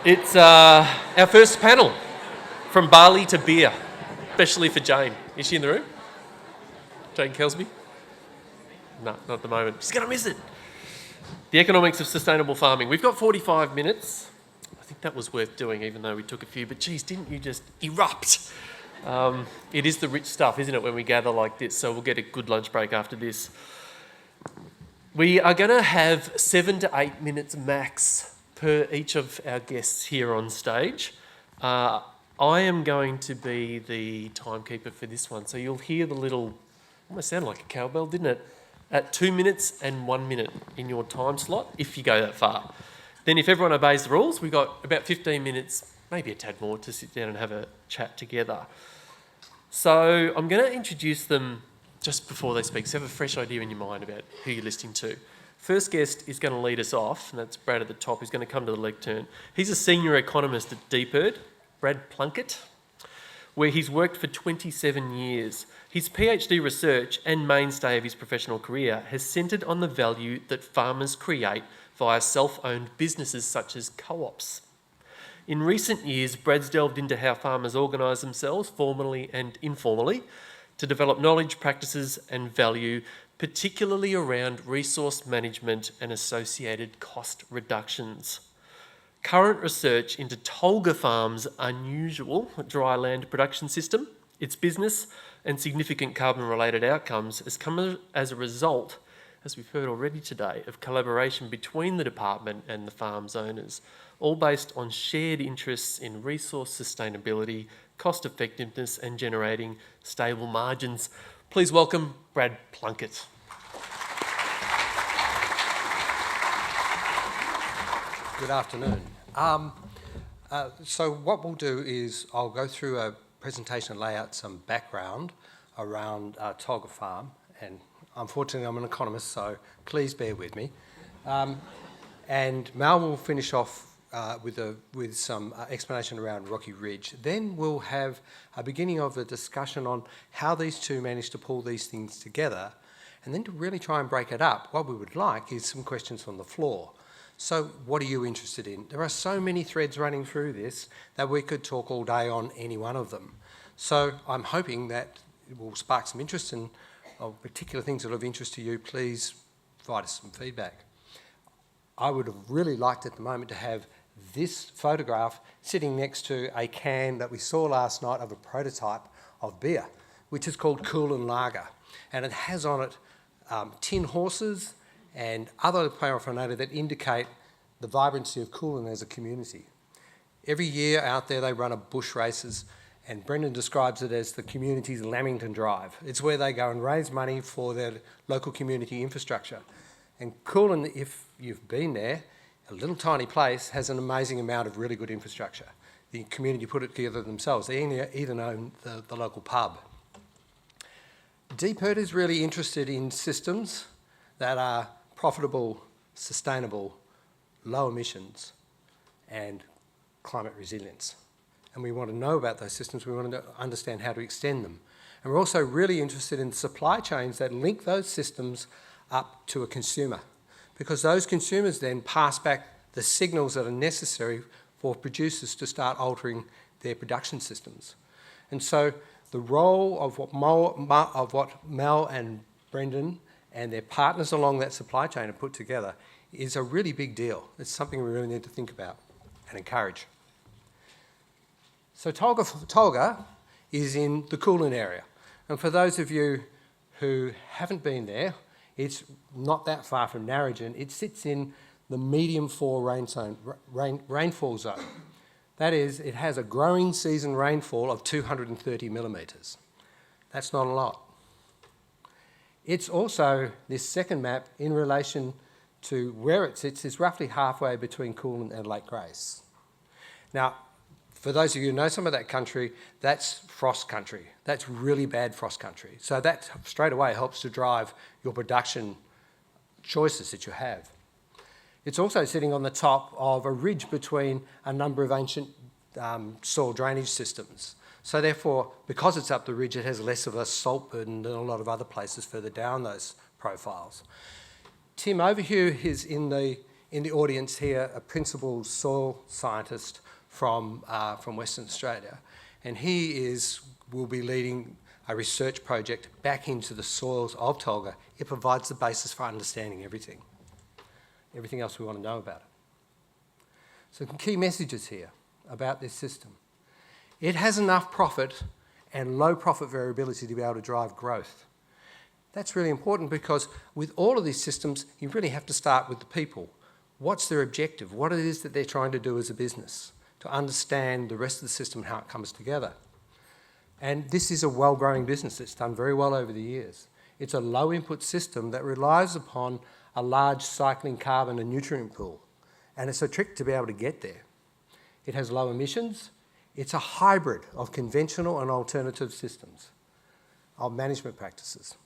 It's our first panel, from Barley to beer, especially for Jane. Is she in the room? Jane Kelsby? No, not at the moment. She's going to miss it. The economics of sustainable farming. We've got 45 minutes. I think that was worth doing, even though we took a few. But geez, didn't you just erupt? It is the rich stuff, isn't it, when we gather like this? So we'll get a good lunch break after this. We are going to have 7 to 8 minutes max per each of our guests here on stage. I am going to be the timekeeper for this one. So you'll hear the little, almost sounded like a cowbell, didn't it? At 2 minutes and 1 minute in your time slot, if you go that far. Then if everyone obeys the rules, we've got about 15 minutes, maybe a tad more, to sit down and have a chat together. So I'm going to introduce them just before they speak, so have a fresh idea in your mind about who you're listening to. First guest is going to lead us off, and that's Brad at the top, who's going to come to the lectern. He's a senior economist at Deeperd, Brad Plunkett, where he's worked for 27 years. His PhD research and mainstay of his professional career has centred on the value that farmers create via self-owned businesses such as co-ops. In recent years, Brad's delved into how farmers organise themselves, formally and informally, to develop knowledge, practices and value, particularly around resource management and associated cost reductions. Current research into Tolga Farm's unusual dry land production system, its business and significant carbon-related outcomes has come as a result, as we've heard already today, of collaboration between the department and the farm's owners, all based on shared interests in resource sustainability, cost effectiveness and generating stable margins. Please welcome Brad Plunkett. Good afternoon. So what we'll do is I'll go through a presentation and lay out some background around Tolga Farm, and unfortunately I'm an economist, so please bear with me. And Mal will finish off with some explanation around Rocky Ridge. Then we'll have a beginning of a discussion on how these two managed to pull these things together, and then to really try and break it up, what we would like is some questions from the floor. So what are you interested in? There are so many threads running through this that we could talk all day on any one of them. So I'm hoping that it will spark some interest, and of particular things that are of interest to you, please provide us some feedback. I would have really liked at the moment to have this photograph sitting next to a can that we saw last night of a prototype of beer, which is called Coolen Lager. And it has on it tin horses and other paraphernalia that indicate the vibrancy of Coolen as a community. Every year out there they run a bush races, and Brendon describes it as the community's Lamington Drive. It's where they go and raise money for their local community infrastructure. And Coolen, if you've been there, a little tiny place, has an amazing amount of really good infrastructure. The community put it together themselves. They even own the local pub. Deeperd is really interested in systems that are profitable, sustainable, low emissions and climate resilience. And we want to know about those systems, we want to understand how to extend them. And we're also really interested in supply chains that link those systems up to a consumer, because those consumers then pass back the signals that are necessary for producers to start altering their production systems. And so the role of what Mel and Brendon and their partners along that supply chain have put together is a really big deal. It's something we really need to think about and encourage. So Tolga is in the Coolen area. And for those of you who haven't been there, it's not that far from Narrogin. It sits in the medium 4 rainfall zone. That is, it has a growing season rainfall of 230 millimetres. That's not a lot. It's also, this second map, in relation to where it sits, is roughly halfway between Coolen and Lake Grace. Now, for those of you who know some of that country, that's frost country. That's really bad frost country. So that straight away helps to drive your production choices that you have. It's also sitting on the top of a ridge between a number of ancient soil drainage systems. So therefore, because it's up the ridge, it has less of a salt burden than a lot of other places further down those profiles. Tim Overhew is in in the audience here a principal soil scientist from Western Australia, and he will be leading a research project back into the soils of Tolga. It provides the basis for understanding everything else we want to know about it. So some key messages here about this system. It has enough profit and low profit variability to be able to drive growth. That's really important because with all of these systems, you really have to start with the people. What's their objective? What it is that they're trying to do as a business to understand the rest of the system and how it comes together. And this is a well-growing business that's done very well over the years. It's a low-input system that relies upon a large cycling carbon and nutrient pool. And it's a trick to be able to get there. It has low emissions. It's a hybrid of conventional and alternative systems of management practices.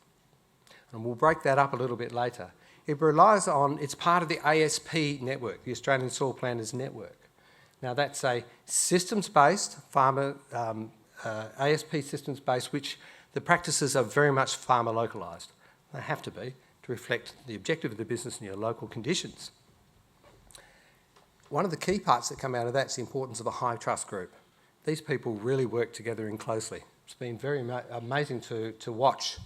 And we'll break that up a little bit later. It relies on, it's part of the ASP network, the Australian Soil Planners Network. Now that's a systems-based, ASP systems-based, which the practices are very much farmer localised. They have to be to reflect the objective of the business and your local conditions. One of the key parts that come out of that is the importance of a high trust group. These people really work together in closely. It's been very amazing to watch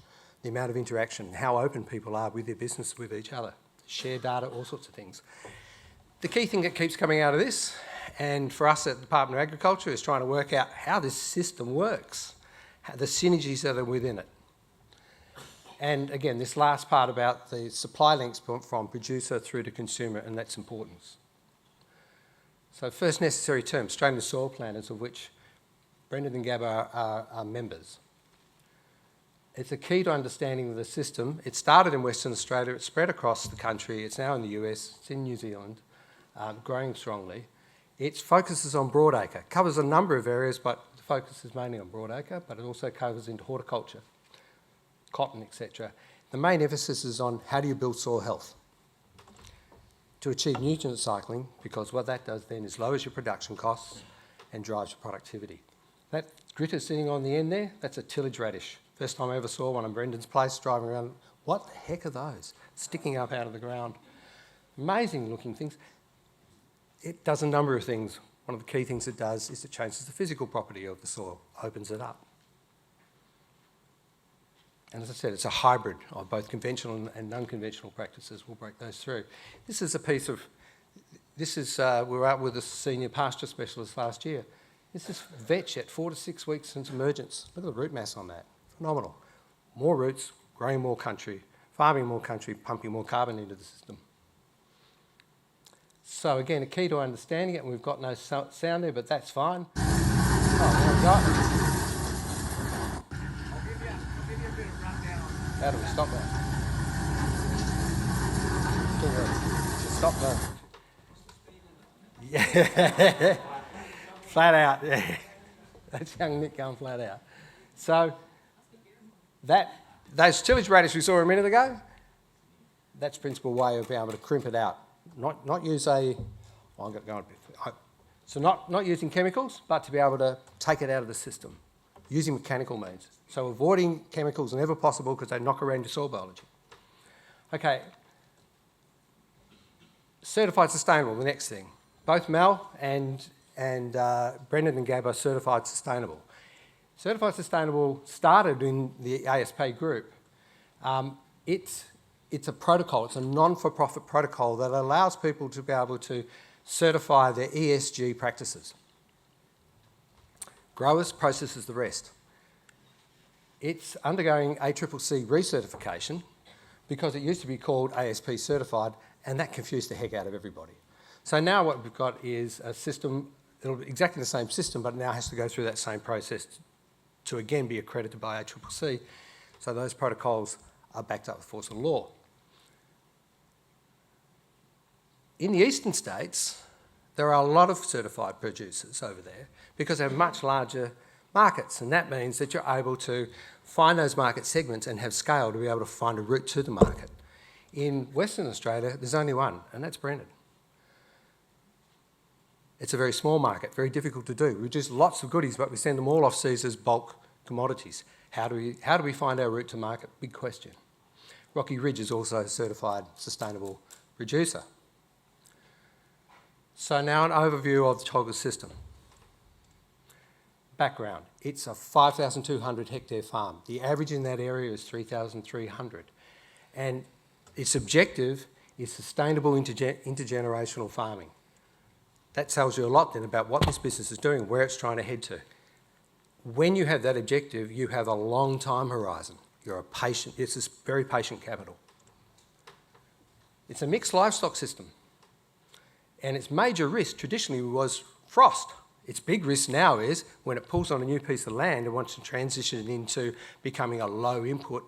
the amount of interaction, how open people are with their business, with each other, share data, all sorts of things. The key thing that keeps coming out of this, and for us at the Department of Agriculture, is trying to work out how this system works, the synergies that are within it. And again, this last part about the supply links from producer through to consumer and that's importance. So first necessary term, Australian Soil Planners, of which Brendon and Gab are members. It's a key to understanding the system. It started in Western Australia, it spread across the country, it's now in the US, it's in New Zealand, growing strongly. It focuses on broadacre, covers a number of areas, but the focus is mainly on broadacre, but it also covers into horticulture, cotton, etc. The main emphasis is on how do you build soil health to achieve nutrient cycling, because what that does then is lowers your production costs and drives your productivity. That gritter sitting on the end there, that's a tillage radish. First time I ever saw one in Brendon's place, driving around. What the heck are those? Sticking up out of the ground. Amazing looking things. It does a number of things. One of the key things it does is it changes the physical property of the soil, opens it up. And as I said, it's a hybrid of both conventional and non-conventional practices. We'll break those through. This is a piece of, we were out with a senior pasture specialist last year. This is vetch at 4 to 6 weeks since emergence. Look at the root mass on that. Phenomenal. More roots, growing more country, farming more country, pumping more carbon into the system. So again, a key to understanding it, and we've got no sound there, but that's fine. Oh, there we go. I'll give you a bit of rundown. How do we stop that? Stop that. Yeah. Flat out, yeah. That's young Nick going flat out. So those tillage radish we saw a minute ago, that's the principal way of being able to crimp it out. Not use a, oh, I've got going a bit. So not using chemicals, but to be able to take it out of the system, using mechanical means. So avoiding chemicals whenever possible because they knock around your soil biology. Okay, certified sustainable, the next thing. Both Mel and Brendon and Gab are certified sustainable. Certified sustainable started in the ASP group. It's a protocol, it's a non-for-profit protocol that allows people to be able to certify their ESG practices. Growers, processes the rest. It's undergoing ACCC recertification because it used to be called ASP certified and that confused the heck out of everybody. So now what we've got is a system, it'll be exactly the same system, but it now has to go through that same process to again be accredited by ACCC. So those protocols are backed up with force of law. In the eastern states, there are a lot of certified producers over there because they have much larger markets, and that means that you're able to find those market segments and have scale to be able to find a route to the market. In Western Australia, there's only one, and that's Brendon. It's a very small market, very difficult to do. We produce lots of goodies, but we send them all off seas as bulk commodities. How do we find our route to market? Big question. Rocky Ridge is also a certified sustainable producer. So now an overview of the Tolga system. Background, it's a 5,200 hectare farm. The average in that area is 3,300. And its objective is sustainable intergenerational farming. That tells you a lot then about what this business is doing, where it's trying to head to. When you have that objective, you have a long time horizon. You're a patient, it's this very patient capital. It's a mixed livestock system. And its major risk traditionally was frost. Its big risk now is when it pulls on a new piece of land and wants to transition it into becoming a low input,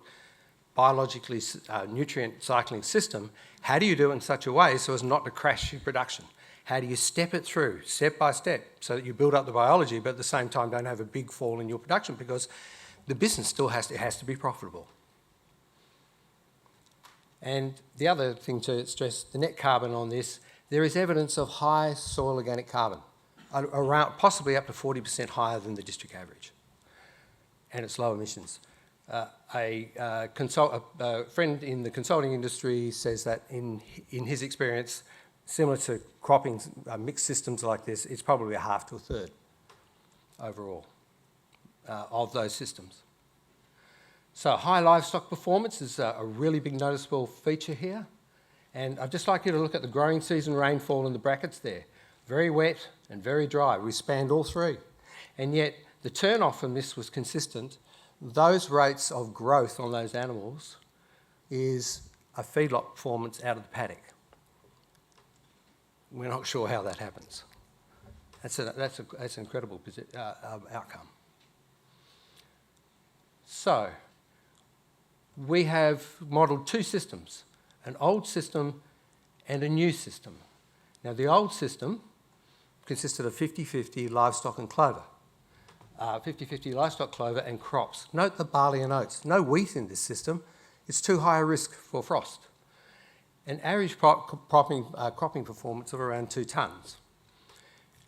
biologically nutrient cycling system, how do you do it in such a way so as not to crash your production? How do you step it through, step by step, so that you build up the biology, but at the same time don't have a big fall in your production, because the business still has to be profitable. And the other thing to stress, the net carbon on this, there is evidence of high soil organic carbon, around possibly up to 40% higher than the district average, and it's low emissions. A friend in the consulting industry says that in his experience, similar to cropping mixed systems like this, it's probably a half to a third overall of those systems. So high livestock performance is a really big noticeable feature here. And I'd just like you to look at the growing season rainfall in the brackets there. Very wet and very dry. We spanned all three. And yet the turn-off from this was consistent. Those rates of growth on those animals is a feedlot performance out of the paddock. We're not sure how that happens. That's an incredible outcome. So we have modelled two systems, an old system and a new system. Now the old system consisted of 50-50 livestock and clover. 50-50 livestock, clover and crops. Note the barley and oats. No wheat in this system. It's too high a risk for frost. An average cropping performance of around 2 tonnes.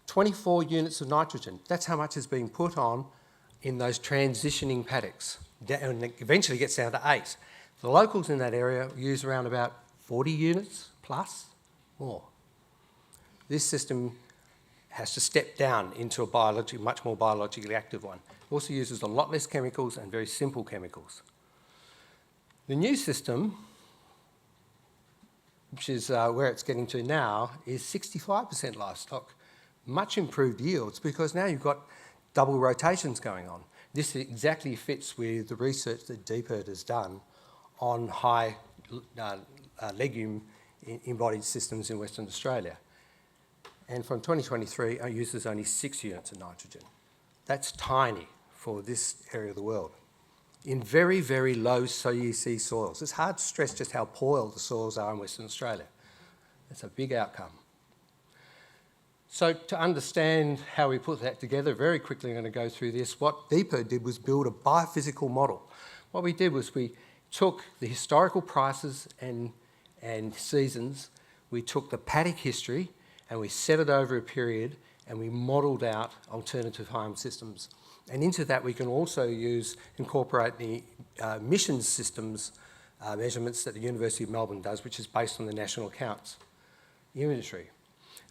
24 units of nitrogen. That's how much is being put on in those transitioning paddocks. And it eventually gets down to 8. The locals in that area use around about 40 units plus more. This system has to step down into a much more biologically active one. It also uses a lot less chemicals and very simple chemicals. The new system, which is where it's getting to now, is 65% livestock, much improved yields, because now you've got double rotations going on. This exactly fits with the research that DPIRD has done on high legume embodied systems in Western Australia. And from 2023, it uses only 6 units of nitrogen. That's tiny for this area of the world. In very, very low CEC soils. It's hard to stress just how poor the soils are in Western Australia. That's a big outcome. So to understand how we put that together, very quickly I'm going to go through this. What DPIRD did was build a biophysical model. What we did was we took the historical prices and seasons, we took the paddock history, and we set it over a period, and we modelled out alternative farm systems. And into that we can also incorporate the emissions systems measurements that the University of Melbourne does, which is based on the national accounts inventory.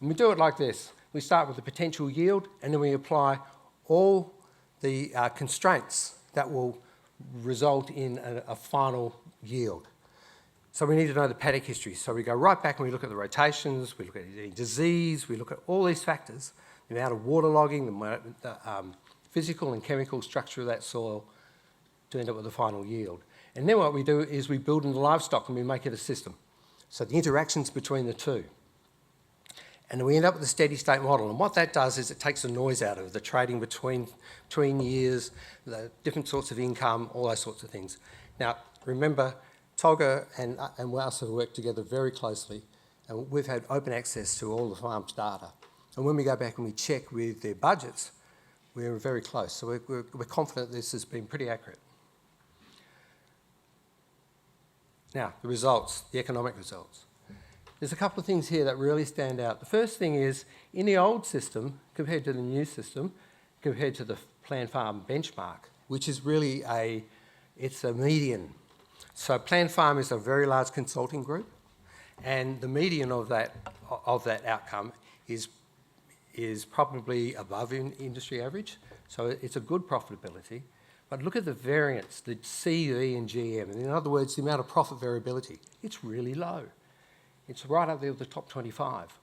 And we do it like this. We start with the potential yield, and then we apply all the constraints that will result in a final yield. So we need to know the paddock history. So we go right back and we look at the rotations, we look at the disease, we look at all these factors, the amount of waterlogging, the physical and chemical structure of that soil to end up with the final yield. And then what we do is we build in the livestock and we make it a system. So the interactions between the two. And we end up with a steady state model. And what that does is it takes the noise out of the trading between years, the different sorts of income, all those sorts of things. Now, remember, Tolga and Wouse have worked together very closely, and we've had open access to all the farm's data. And when we go back and we check with their budgets, we're very close. So we're confident this has been pretty accurate. Now, the results, the economic results. There's a couple of things here that really stand out. The first thing is, in the old system, compared to the new system, compared to the Plan Farm benchmark, which is really it's a median. So Plan Farm is a very large consulting group, and the median of that outcome is probably above industry average, so it's a good profitability. But look at the variance, the C, E and GM, and in other words, the amount of profit variability. It's really low. It's right up there with the top 25.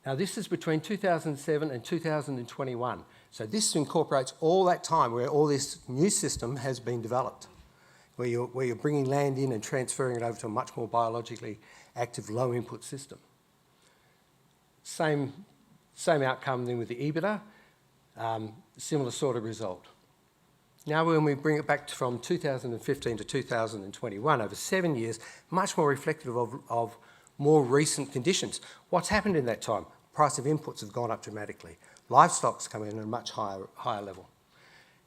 Now this is between 2007 and 2021. So this incorporates all that time where all this new system has been developed, where you're bringing land in and transferring it over to a much more biologically active low input system. Same outcome then with the EBITDA, similar sort of result. Now when we bring it back from 2015 to 2021, over 7 years, much more reflective of more recent conditions. What's happened in that time? Price of inputs have gone up dramatically. Livestock's come in at a much higher level.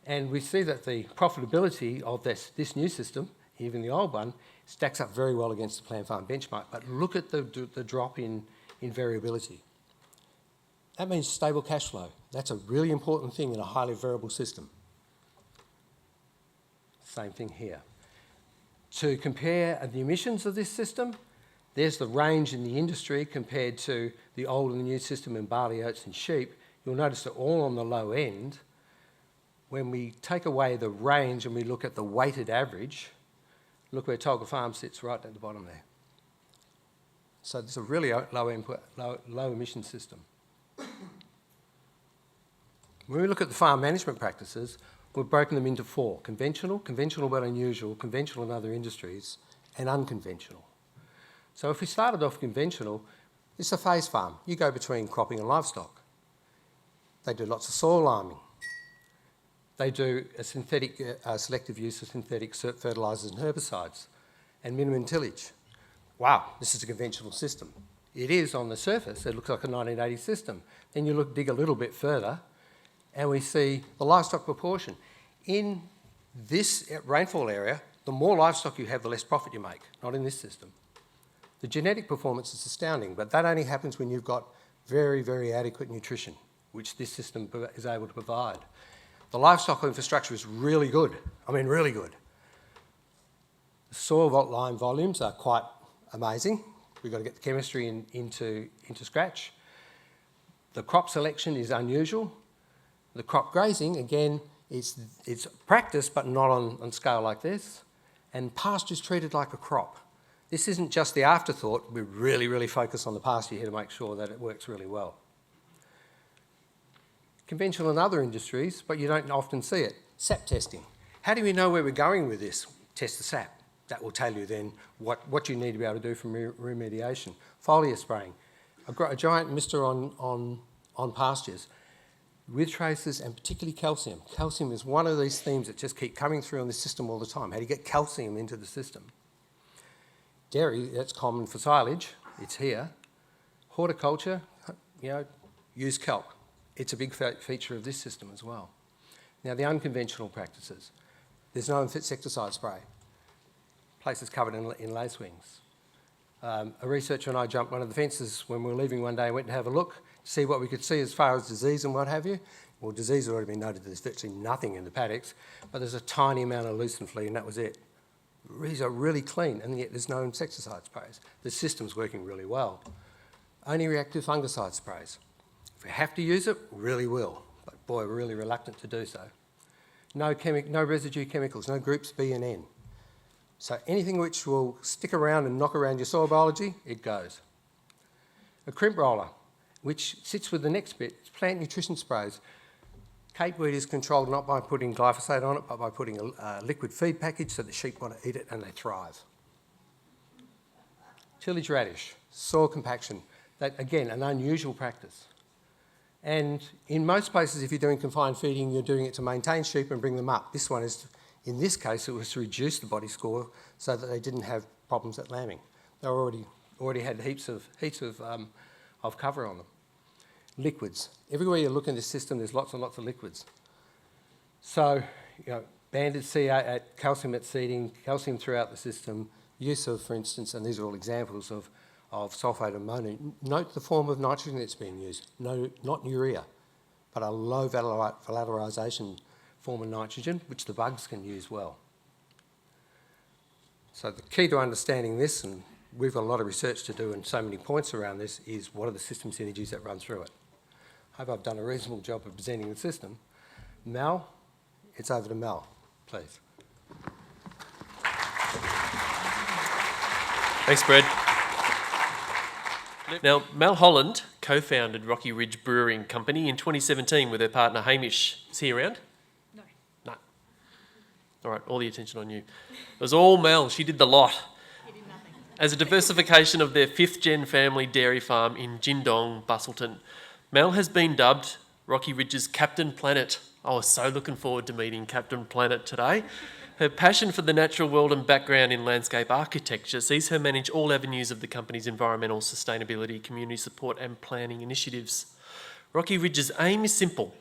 And we see that the profitability of this new system, even the old one, stacks up very well against the plant farm benchmark. But look at the drop in variability. That means stable cash flow. That's a really important thing in a highly variable system. Same thing here. To compare the emissions of this system, there's the range in the industry compared to the old and the new system in barley, oats and sheep. You'll notice they're all on the low end. When we take away the range and we look at the weighted average, look where Tolga Farm sits right at the bottom there. So it's a really low emission system. When we look at the farm management practices, we've broken them into four: conventional but unusual, conventional in other industries, and unconventional. So if we started off conventional, it's a phase farm. You go between cropping and livestock. They do lots of soil arming. They do a selective use of synthetic fertilisers and herbicides, and minimum tillage. Wow, this is a conventional system. It is on the surface. It looks like a 1980s system. Then you dig a little bit further, and we see the livestock proportion. In this rainfall area, the more livestock you have, the less profit you make, not in this system. The genetic performance is astounding, but that only happens when you've got very, very adequate nutrition, which this system is able to provide. The livestock infrastructure is really good. I mean, really good. The soil line volumes are quite amazing. We've got to get the chemistry into scratch. The crop selection is unusual. The crop grazing, again, it's practiced, but not on scale like this. And pasture is treated like a crop. This isn't just the afterthought. We really, really focus on the pasture here to make sure that it works really well. Conventional in other industries, but you don't often see it. Sap testing. How do we know where we're going with this? Test the sap. That will tell you then what you need to be able to do from remediation. Foliar spraying. A giant mister on pastures with traces, and particularly calcium. Calcium is one of these themes that just keep coming through on the system all the time. How do you get calcium into the system? Dairy, that's common for silage. It's here. Horticulture, use kelp. It's a big feature of this system as well. Now, the unconventional practices. There's no insecticide spray. Place is covered in lacewings. A researcher and I jumped one of the fences when we were leaving one day and went to have a look to see what we could see as far as disease and what have you. Well, disease had already been noted. There's virtually nothing in the paddocks, but there's a tiny amount of lucerne flea, and that was it. These are really clean, and yet there's no insecticide sprays. The system's working really well. Only reactive fungicide sprays. If we have to use it, we really will, but boy, we're really reluctant to do so. No residue chemicals, no groups B and N. So anything which will stick around and knock around your soil biology, it goes. A crimp roller, which sits with the next bit, it's plant nutrition sprays. Capeweed is controlled not by putting glyphosate on it, but by putting a liquid feed package so the sheep want to eat it and they thrive. Tillage radish, soil compaction, that again, an unusual practice. And in most places, if you're doing confined feeding, you're doing it to maintain sheep and bring them up. This one is, in this case, it was to reduce the body score so that they didn't have problems at lambing. They already had heaps of cover on them. Liquids. Everywhere you look in this system, there's lots and lots of liquids. So, banded C8, calcium at seeding, calcium throughout the system, use of, for instance, and these are all examples of sulphate of ammonium. Note the form of nitrogen that's being used. No, not urea, but a low volatilization form of nitrogen, which the bugs can use well. So the key to understanding this and we've got a lot of research to do and so many points around this, is what are the system synergies that run through it. I hope I've done a reasonable job of presenting the system. Mel, it's over to Mel, please. Thanks, Brad. Now, Mel Holland co-founded Rocky Ridge Brewing Company in 2017 with her partner Hamish. Is he around? No. No. All right, all the attention on you. It was all Mel. She did the lot. He did nothing. As a diversification of their fifth-gen family dairy farm in Jindong, Bustleton, Mel has been dubbed Rocky Ridge's Captain Planet. I was so looking forward to meeting Captain Planet today. Her passion for the natural world and background in landscape architecture sees her manage all avenues of the company's environmental, sustainability, community support and planning initiatives. Rocky Ridge's aim is simple: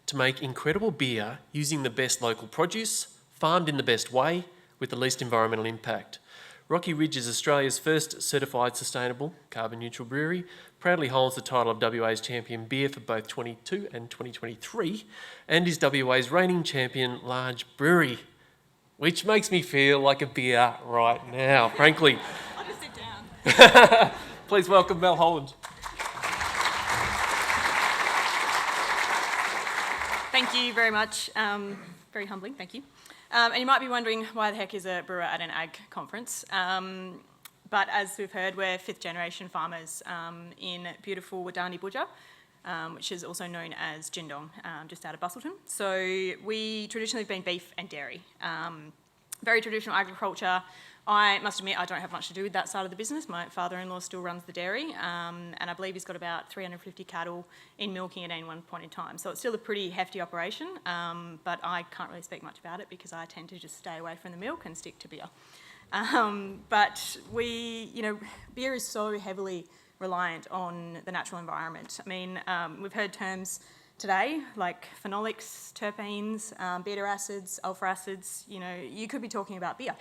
to make incredible beer using the best local produce, farmed in the best way, with the least environmental impact. Rocky Ridge is Australia's first certified sustainable, carbon neutral brewery, proudly holds the title of WA's champion beer for both 22 and 2023, and is WA's reigning champion large brewery, which makes me feel like a beer right now, frankly. I'll just sit down. Please welcome Mel Holland. Thank you very much. Very humbling, thank you. And you might be wondering why the heck is a brewer at an ag conference? But as we've heard, we're fifth generation farmers in beautiful Wadani Budja, which is also known as Jindong, just out of Bustleton. So we traditionally have been beef and dairy. Very traditional agriculture. I must admit I don't have much to do with that side of the business. My father-in-law still runs the dairy, and I believe he's got about 350 cattle in milking at any one point in time. So it's still a pretty hefty operation, but I can't really speak much about it because I tend to just stay away from the milk and stick to beer. But beer is so heavily reliant on the natural environment. I mean, we've heard terms today like phenolics, terpenes, beta acids, alpha acids. You could be talking about beer.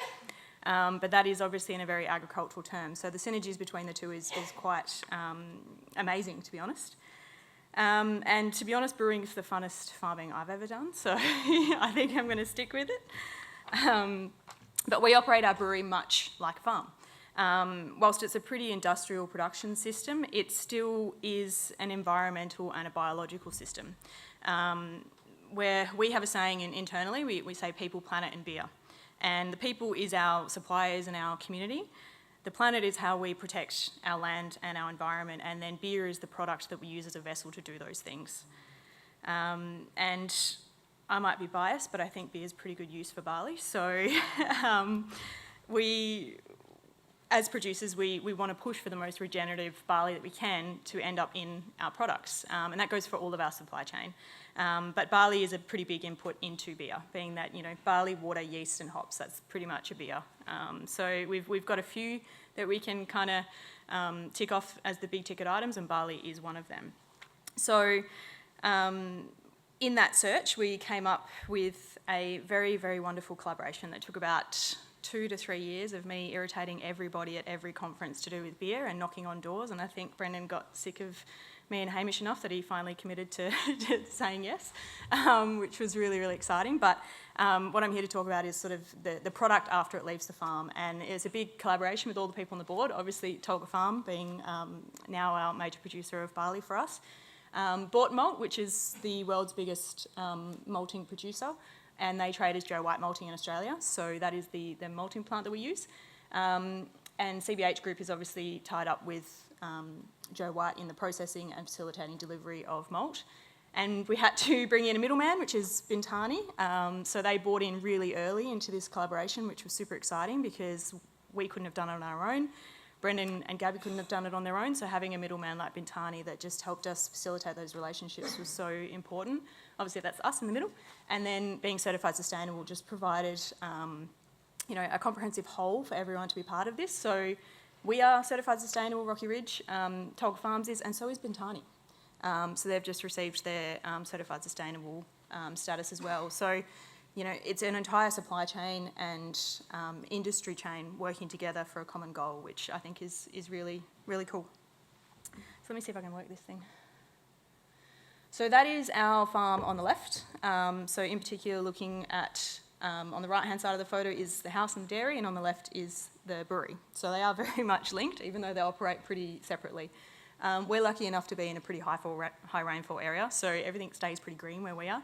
But that is obviously in a very agricultural term. So the synergies between the two is quite amazing, to be honest. And to be honest, brewing is the funnest farming I've ever done. So I think I'm going to stick with it. But we operate our brewery much like a farm. Whilst it's a pretty industrial production system, it still is an environmental and a biological system. Where we have a saying internally, we say people, planet and beer. And the people is our suppliers and our community. The planet is how we protect our land and our environment, and then beer is the product that we use as a vessel to do those things. And I might be biased, but I think beer is pretty good use for barley. So as producers, we want to push for the most regenerative barley that we can to end up in our products. And that goes for all of our supply chain. But barley is a pretty big input into beer, being that, barley, water, yeast and hops, that's pretty much a beer. So we've got a few that we can kind of tick off as the big ticket items, and barley is one of them. So in that search, we came up with a very, very wonderful collaboration that took about 2 to 3 years of me irritating everybody at every conference to do with beer and knocking on doors, and I think Brendon got sick of me and Hamish enough that he finally committed to saying yes, which was really, really exciting. But what I'm here to talk about is sort of the product after it leaves the farm, and it's a big collaboration with all the people on the board. Obviously, Tolga Farm being now our major producer of barley for us. Bort Malt, which is the world's biggest malting producer, and they trade as Joe White Malting in Australia, so that is the malting plant that we use. And CBH Group is obviously tied up with Joe White in the processing and facilitating delivery of malt. And we had to bring in a middleman, which is Bintani. So they bought in really early into this collaboration, which was super exciting because we couldn't have done it on our own. Brendon and Gabby couldn't have done it on their own, so having a middleman like Bintani that just helped us facilitate those relationships was so important. Obviously, that's us in the middle. And then being certified sustainable just provided a comprehensive whole for everyone to be part of this. So we are certified sustainable, Rocky Ridge, Tolga Farms is, and so is Bintani. So they've just received their certified sustainable status as well. So, it's an entire supply chain and industry chain working together for a common goal, which I think is really, really cool. So let me see if I can work this thing. So that is our farm on the left. So in particular, looking at On the right-hand side of the photo is the house and dairy, and on the left is the brewery. So they are very much linked, even though they operate pretty separately. We're lucky enough to be in a pretty high rainfall area, so everything stays pretty green where we are,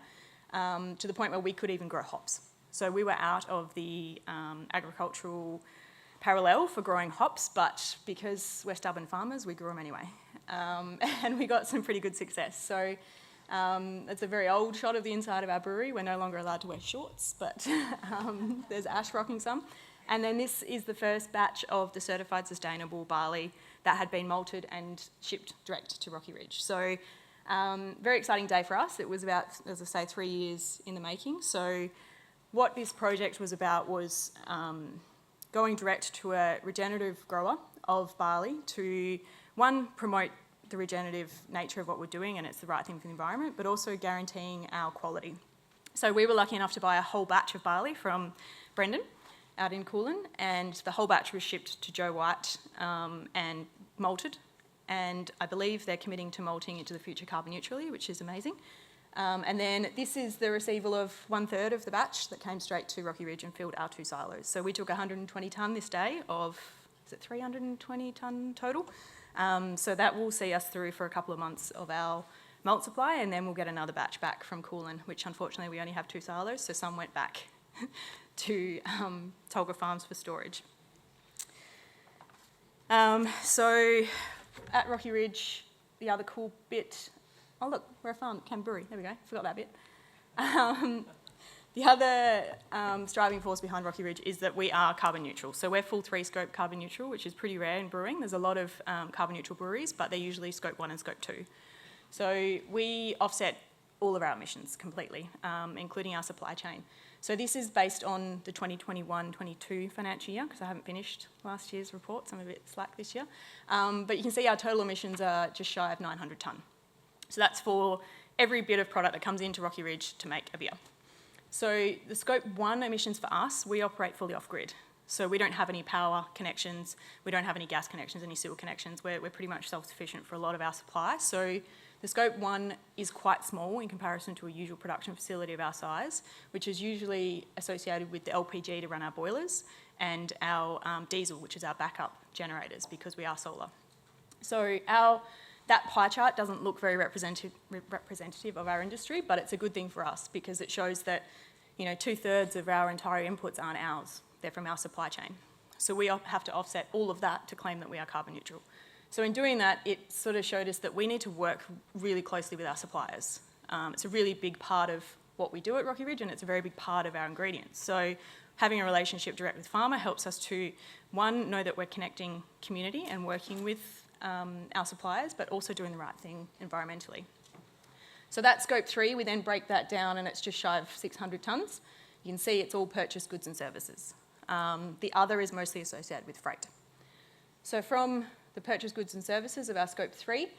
to the point where we could even grow hops. So we were out of the agricultural parallel for growing hops, but because we're stubborn farmers, we grew them anyway. And we got some pretty good success. So it's a very old shot of the inside of our brewery. We're no longer allowed to wear shorts, but there's ash rocking some. And then this is the first batch of the certified sustainable barley that had been malted and shipped direct to Rocky Ridge. So very exciting day for us. It was about, as I say, 3 years in the making. So what this project was about was going direct to a regenerative grower of barley to, one, promote the regenerative nature of what we're doing, and it's the right thing for the environment, but also guaranteeing our quality. So we were lucky enough to buy a whole batch of barley from Brendon out in Holland, and the whole batch was shipped to Joe White and malted, and I believe they're committing to malting into the future carbon neutrally, which is amazing. And then this is the receival of 1/3 of the batch that came straight to Rocky Ridge and filled our 2 silos. So we took 120 tonne this day of, is it 320 tonne total? So that will see us through for a couple of months of our malt supply, and then we'll get another batch back from Coolin, which unfortunately we only have 2 silos, so some went back to Tolga Farms for storage. So at Rocky Ridge, the other cool bit, oh look, we're a farm, Canberra, there we go, forgot that bit. The other striving force behind Rocky Ridge is that we are carbon neutral. So we're full 3-scope carbon neutral, which is pretty rare in brewing. There's a lot of carbon neutral breweries, but they're usually scope 1 and scope 2. So we offset all of our emissions completely, including our supply chain. So this is based on the 2021-22 financial year, because I haven't finished last year's report, so I'm a bit slack this year. But you can see our total emissions are just shy of 900 tonne. So that's for every bit of product that comes into Rocky Ridge to make a beer. So the scope 1 emissions for us, we operate fully off-grid. So we don't have any power connections, we don't have any gas connections, any sewer connections. We're pretty much self-sufficient for a lot of our supply. So the scope 1 is quite small in comparison to a usual production facility of our size, which is usually associated with the LPG to run our boilers and our diesel, which is our backup generators, because we are solar. So that pie chart doesn't look very representative of our industry, but it's a good thing for us because it shows that 2/3 of our entire inputs aren't ours, they're from our supply chain. So we have to offset all of that to claim that we are carbon neutral. So in doing that, it sort of showed us that we need to work really closely with our suppliers. It's a really big part of what we do at Rocky Ridge, and it's a very big part of our ingredients. So having a relationship direct with farmer helps us to, one, know that we're connecting community and working with our suppliers, but also doing the right thing environmentally. So that's scope 3. We then break that down, and it's just shy of 600 tonnes. You can see it's all purchased goods and services. The other is mostly associated with freight. So from the purchased goods and services of our scope 3,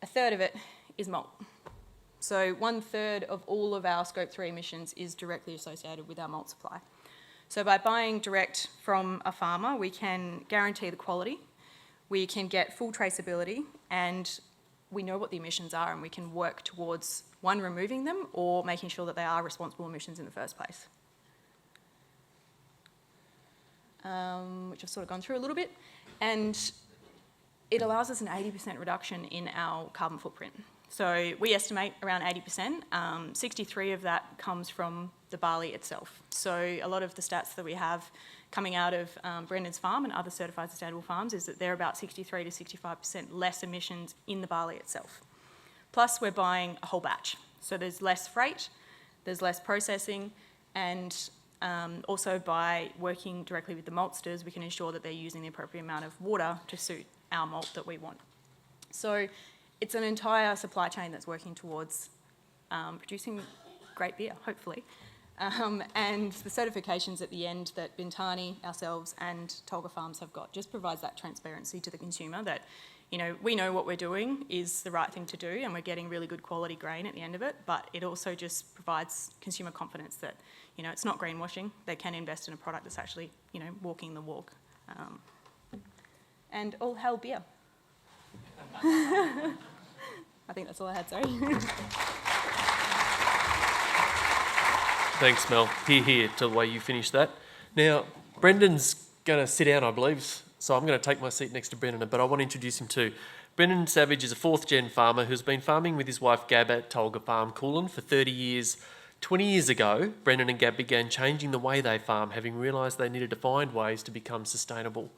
1/3 of it is malt. So 1/3 of all of our scope 3 emissions is directly associated with our malt supply. So by buying direct from a farmer, we can guarantee the quality, we can get full traceability, and we know what the emissions are, and we can work towards, one, removing them, or making sure that they are responsible emissions in the first place. Which I've sort of gone through a little bit. And it allows us an 80% reduction in our carbon footprint. So we estimate around 80%. 63 of that comes from the barley itself. So a lot of the stats that we have coming out of Brendon's farm and other certified sustainable farms is that they're about 63 to 65% less emissions in the barley itself. Plus we're buying a whole batch. So there's less freight, there's less processing, and also by working directly with the maltsters, we can ensure that they're using the appropriate amount of water to suit our malt that we want. So it's an entire supply chain that's working towards producing great beer, hopefully. And the certifications at the end that Bintani, ourselves, and Tolga Farms have got just provides that transparency to the consumer that, we know what we're doing is the right thing to do, and we're getting really good quality grain at the end of it, but it also just provides consumer confidence that, it's not greenwashing. They can invest in a product that's actually, walking the walk. And all hail beer. I think that's all I had, sorry. Thanks, Mel. Hear to the way you finished that. Now, Brendon's going to sit down, I believe, so I'm going to take my seat next to Brendon, but I want to introduce him too. Brendon Savage is a fourth-gen farmer who's been farming with his wife Gab at Tolga Farm, Holland, for 30 years. 20 years ago, Brendon and Gab began changing the way they farm, having realised they needed to find ways to become sustainable.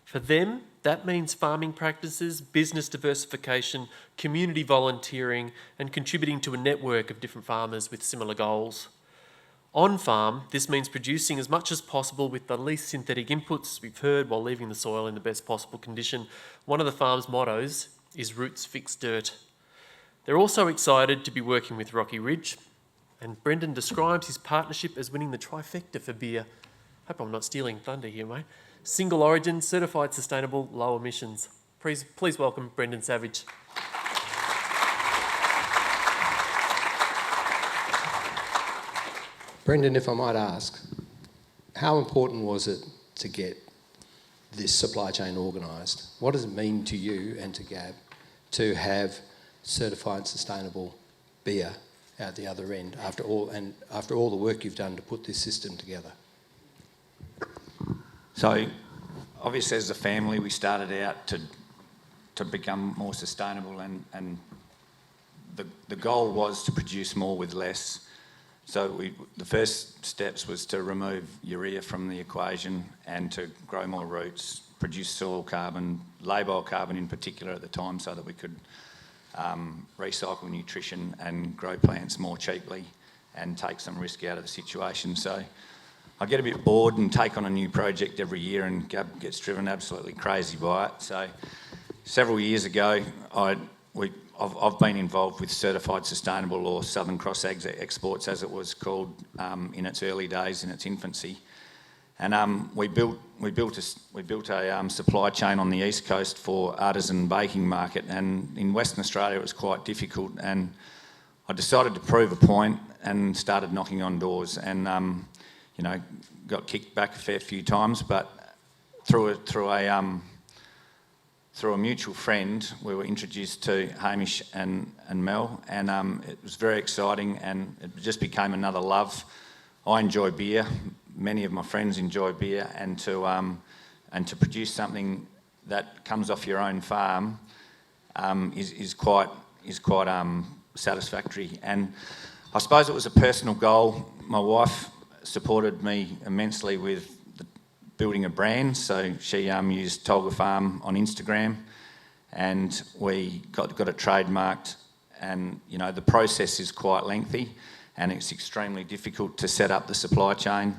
For them, that means farming practices, business diversification, community volunteering, and contributing to a network of different farmers with similar goals. On farm, this means producing as much as possible with the least synthetic inputs, we've heard, while leaving the soil in the best possible condition. One of the farm's mottos is Roots Fix Dirt. They're also excited to be working with Rocky Ridge, and Brendon describes his partnership as winning the trifecta for beer. Hope I'm not stealing thunder here, mate. Single origin, certified sustainable, low emissions. Please welcome Brendon Savage. Brendon, if I might ask, how important was it to get this supply chain organised? What does it mean to you and to Gab to have certified sustainable beer out the other end after all the work you've done to put this system together? So, obviously, as a family, we started out to become more sustainable, and the goal was to produce more with less. So, the first steps was to remove urea from the equation and to grow more roots, produce soil carbon, labile carbon in particular at the time, so that we could recycle nutrition and grow plants more cheaply and take some risk out of the situation. So, I get a bit bored and take on a new project every year, and Gab gets driven absolutely crazy by it. So several years ago, I've been involved with Certified Sustainable, or Southern Cross Exports as it was called in its early days, in its infancy. And we built a supply chain on the east coast for artisan baking market, and in Western Australia it was quite difficult, and I decided to prove a point and started knocking on doors, and got kicked back a fair few times, but through a mutual friend, we were introduced to Hamish and Mel, and it was very exciting, and it just became another love. I enjoy beer. Many of my friends enjoy beer, and to produce something that comes off your own farm is quite satisfactory. And I suppose it was a personal goal. My wife supported me immensely with building a brand, so she used Tolga Farm on Instagram, and we got it trademarked. And the process is quite lengthy, and it's extremely difficult to set up the supply chain.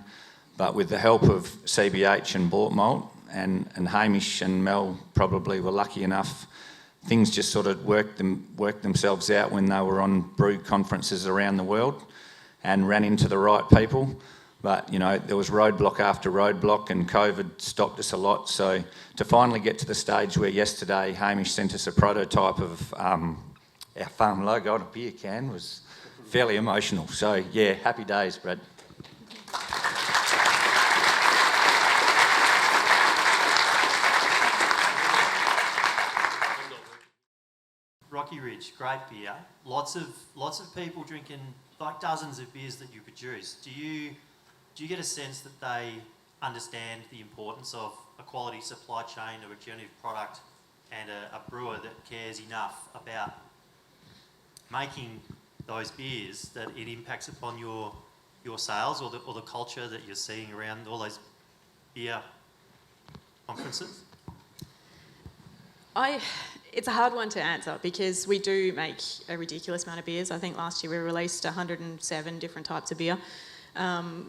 But with the help of CBH and Bought Malt, and Hamish and Mel probably were lucky enough, things just sort of worked themselves out when they were on brew conferences around the world and ran into the right people. But, there was roadblock after roadblock, and COVID stopped us a lot. So to finally get to the stage where yesterday Hamish sent us a prototype of our farm logo on a beer can was fairly emotional. So, yeah, happy days, Brad. Rocky Ridge, great beer. Lots of people drinking like dozens of beers that you produce. Do you get a sense that they understand the importance of a quality supply chain, a regenerative product, and a brewer that cares enough about making those beers that it impacts upon your sales or the culture that you're seeing around all those beer conferences? It's a hard one to answer because we do make a ridiculous amount of beers. I think last year we released 107 different types of beer,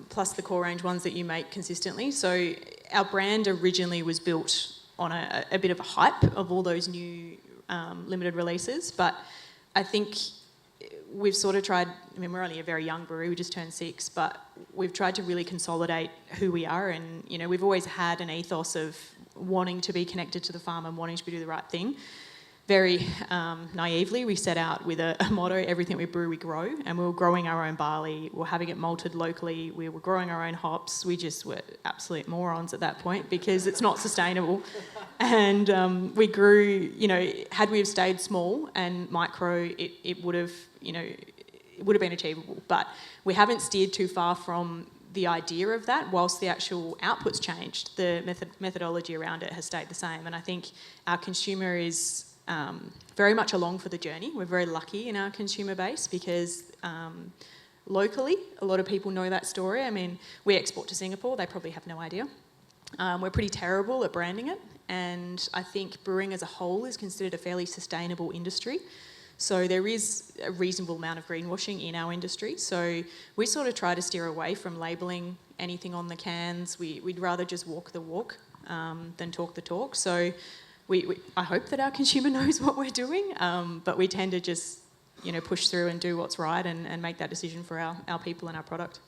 plus the core range ones that you make consistently. So our brand originally was built on a bit of a hype of all those new limited releases, but I think we've sort of tried, we're only a very young brewery, we just turned 6, but we've tried to really consolidate who we are, and we've always had an ethos of wanting to be connected to the farm and wanting to do the right thing. Very naively, we set out with a motto, everything we brew, we grow, and we were growing our own barley, we were having it malted locally, we were growing our own hops. We just were absolute morons at that point because it's not sustainable. And we grew, had we have stayed small and micro, it would have, it would have been achievable. But we haven't steered too far from the idea of that, whilst the actual output's changed. The methodology around it has stayed the same. And I think our consumer is very much along for the journey. We're very lucky in our consumer base because locally, a lot of people know that story. I mean, we export to Singapore, they probably have no idea. We're pretty terrible at branding it, and I think brewing as a whole is considered a fairly sustainable industry. So there is a reasonable amount of greenwashing in our industry. So we sort of try to steer away from labelling anything on the cans. We'd rather just walk the walk than talk the talk. So I hope that our consumer knows what we're doing, but we tend to just push through and do what's right and make that decision for our people and our product.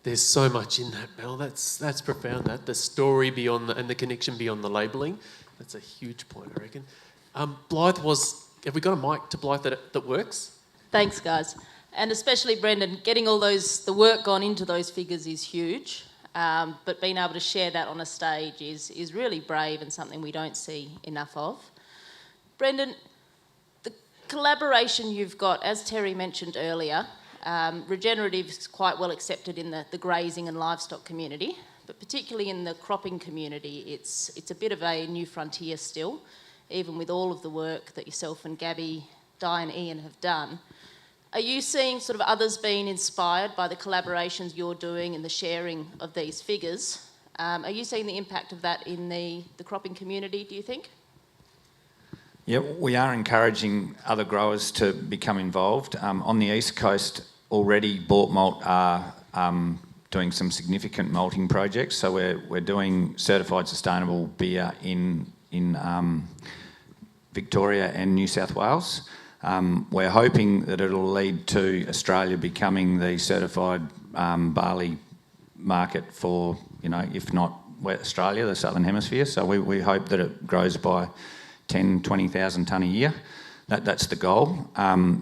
There's so much in that, Mel. That's profound. That the story beyond and the connection beyond the labelling. That's a huge point, I reckon. Blythe have we got a mic to Blythe that works? Thanks, guys. And especially Brendon, getting all the work gone into those figures is huge. But being able to share that on a stage is really brave and something we don't see enough of. Brendon, the collaboration you've got, as Terry mentioned earlier, regenerative is quite well accepted in the grazing and livestock community, but particularly in the cropping community, it's a bit of a new frontier still, even with all of the work that yourself and Gabby, Di and Ian have done. Are you seeing sort of others being inspired by the collaborations you're doing and the sharing of these figures? Are you seeing the impact of that in the cropping community, do you think? Yeah, we are encouraging other growers to become involved. On the East Coast, already Bort Malt are doing some significant malting projects. So we're doing certified sustainable beer in Victoria and New South Wales. We're hoping that it'll lead to Australia becoming the certified barley market for, if not Australia, the Southern Hemisphere. So we hope that it grows by 10, 20,000 tonne a year. That's the goal.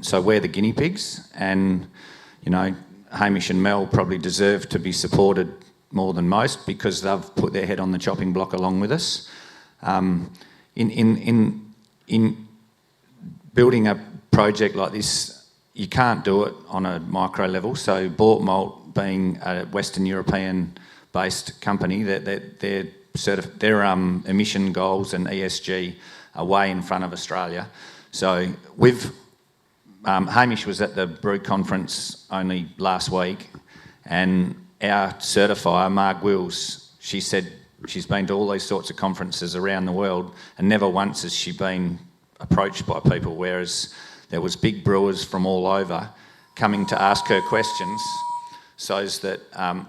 So we're the guinea pigs, and, Hamish and Mel probably deserve to be supported more than most because they've put their head on the chopping block along with us. In building a project like this, you can't do it on a micro level. So Bort Malt, being a Western European-based company, their emission goals and ESG are way in front of Australia. So Hamish was at the Brew Conference only last week, and our certifier, Marg Wills, she said she's been to all these sorts of conferences around the world and never once has she been approached by people, whereas there was big brewers from all over coming to ask her questions.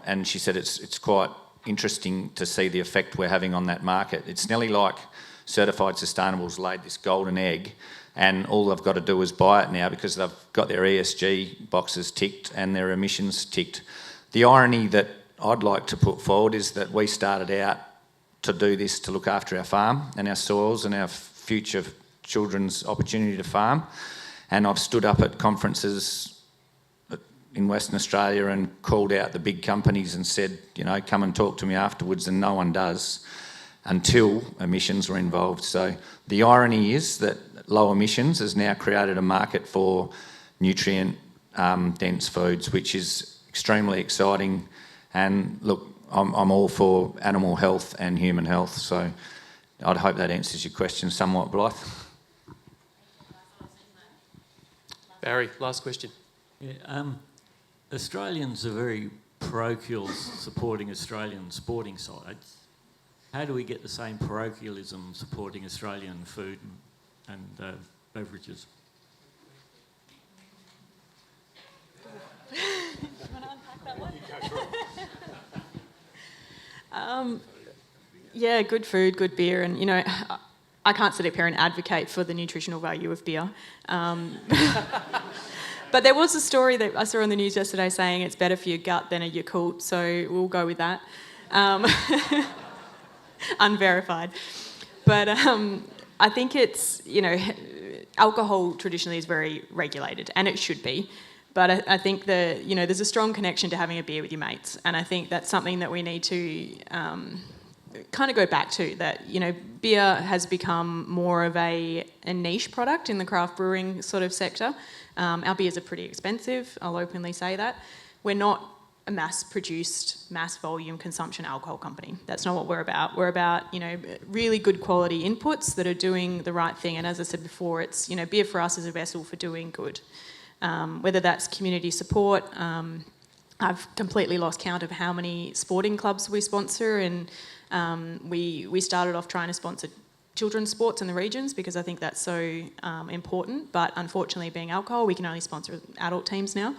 And she said it's quite interesting to see the effect we're having on that market. It's nearly like Certified Sustainable's laid this golden egg, and all they've got to do is buy it now because they've got their ESG boxes ticked and their emissions ticked. The irony that I'd like to put forward is that we started out to do this to look after our farm and our soils and our future children's opportunity to farm. And I've stood up at conferences in Western Australia and called out the big companies and said, come and talk to me afterwards, and no one does until emissions were involved. So the irony is that low emissions has now created a market for nutrient dense foods, which is extremely exciting. And look, I'm all for animal health and human health, so I'd hope that answers your question somewhat, Blythe. Barry, last question. Yeah, Australians are very parochial supporting Australian sporting sides. How do we get the same parochialism supporting Australian food and beverages? Do you want to unpack that one? Yeah, good food, good beer, and I can't sit up here and advocate for the nutritional value of beer. But there was a story that I saw on the news yesterday saying it's better for your gut than a Yakult, so we'll go with that. Unverified. But I think it's, alcohol traditionally is very regulated, and it should be. But I think there's a strong connection to having a beer with your mates, and I think that's something that we need to kind of go back to that, you know, beer has become more of a niche product in the craft brewing sort of sector. Our beers are pretty expensive, I'll openly say that. We're not a mass-produced, mass-volume consumption alcohol company. That's not what we're about. We're about, you know, really good quality inputs that are doing the right thing. And as I said before, it's, you know, beer for us is a vessel for doing good. Whether that's community support, I've completely lost count of how many sporting clubs we sponsor, and we started off trying to sponsor children's sports in the regions because I think that's so important. But unfortunately, being alcohol, we can only sponsor adult teams now.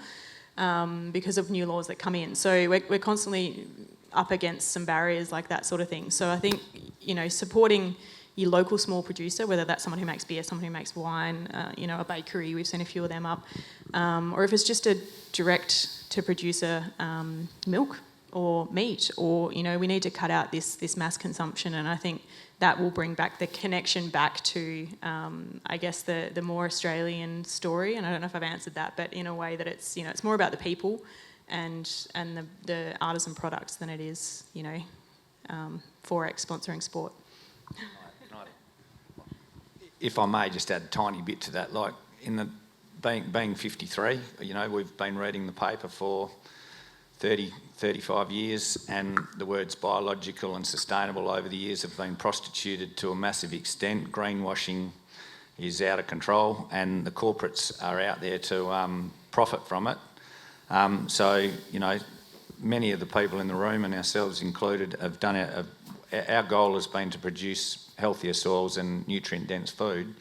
Because of new laws that come in. So we're constantly up against some barriers like that sort of thing. So I think, you know, supporting your local small producer, whether that's someone who makes beer, someone who makes wine, you know, a bakery, we've seen a few of them up, or if it's just a direct to producer milk or meat, or, you know, we need to cut out this mass consumption, and I think that will bring back the connection back to, I guess, the more Australian story. And I don't know if I've answered that, but in a way that it's, you know, it's more about the people and the artisan products than it is, you know, Forex sponsoring sport. If I may just add a tiny bit to that, like being 53, you know, we've been reading the paper for 30, 35 years, and the words biological and sustainable over the years have been prostituted to a massive extent. Greenwashing is out of control, and the corporates are out there to profit from it. So, you know, many of the people in the room, and ourselves included, have done it. Our goal has been to produce healthier soils and nutrient-dense food.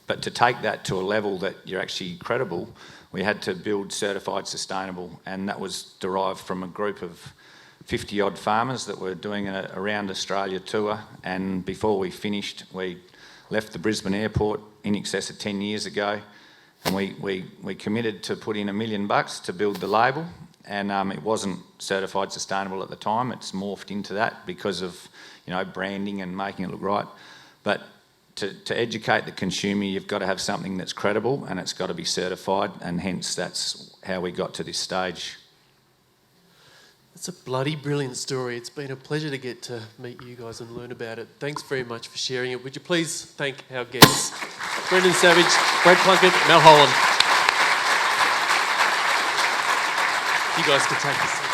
But to take that to a level that you're actually credible, we had to build certified sustainable, and that was derived from a group of 50-odd farmers that were doing a around Australia tour. And before we finished, we left the Brisbane airport in excess of 10 years ago, and we committed to put in $1 million to build the label, and it wasn't certified sustainable at the time. It's morphed into that because of, you know, branding and making it look right. But to educate the consumer, you've got to have something that's credible, and it's got to be certified, and hence that's how we got to this stage. It's a bloody brilliant story. It's been a pleasure to get to meet you guys and learn about it. Thanks very much for sharing it. Would you please thank our guests, Brendon Savage, Brad Plunkett, Mel Holland. You guys can take this.